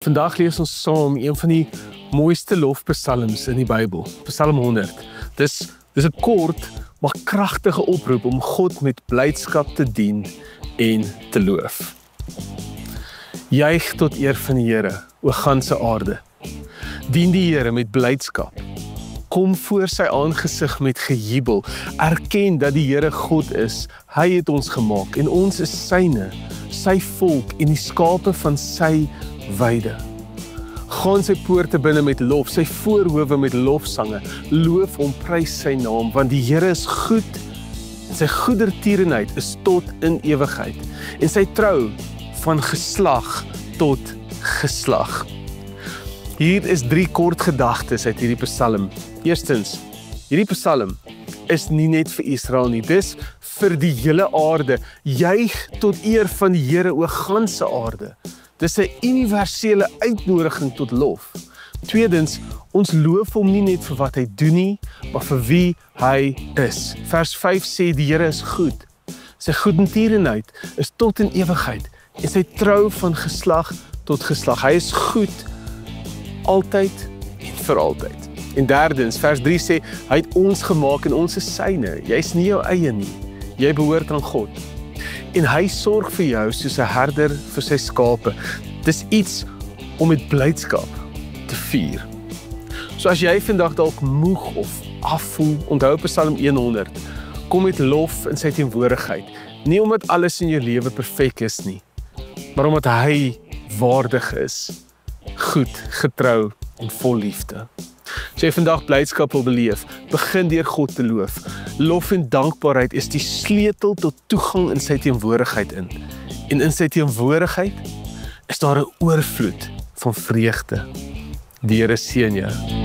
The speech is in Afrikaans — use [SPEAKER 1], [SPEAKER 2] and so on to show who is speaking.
[SPEAKER 1] Vandag lees ons saam een van die mooiste lofpsalms in die Bybel, Psalm 100. Dis 'n kort, maar kragtige oproep om God met blydskap te dien en te loof. Juig tot eer van die Here, o ganse aarde. Dien die Here met blydskap. Kom voor sy aangesig met gejubel. Erken dat die Here God is. Hy het ons gemaak en ons is syne, sy volk en die skape van sy weide. Gaan sy poorte binne met lof, sy voorhowe met lofsange. Loof hom, prys sy naam, want die Here is goed en sy goedertierenheid is tot in ewigheid en sy trou van geslag tot geslag. Hier is 3 kort gedagtes uit hierdie psalm. Eerstens, hierdie psalm is nie net vir Israel nie, dis vir die hele aarde. Juig tot eer van die Here, o ganse aarde. Dis 'n universele uitnodiging tot lof. Tweedens, ons loof hom nie net vir wat hy doen nie, maar vir wie hy is. Vers 5 sê die Here is goed. Sy goedertierenheid is tot in ewigheid en sy trou van geslag tot geslag. Hy is goed altyd en vir altyd. En derdens, vers 3 sê, hy het ons gemaak en ons is syne. Jy is nie jou eie nie. Jy behoort aan God. En hy sorg vir jou soos 'n herder vir sy skape. Dis iets om met blydskap te vier. So as jy vandag dalk moeg of afvoel, onthou Psalm 100. Kom met lof in sy teenwoordigheid. Nie omdat alles in jou lewe perfek is nie, maar omdat hy waardig is, goed, getrou en vol liefde. As jy vandag blydskap wil beleef, begin deur God te loof. Lof en dankbaarheid is die sleutel tot toegang in sy teenwoordigheid in. En in sy teenwoordigheid is daar 'n oorvloed van vreugde. Die Here seën jou.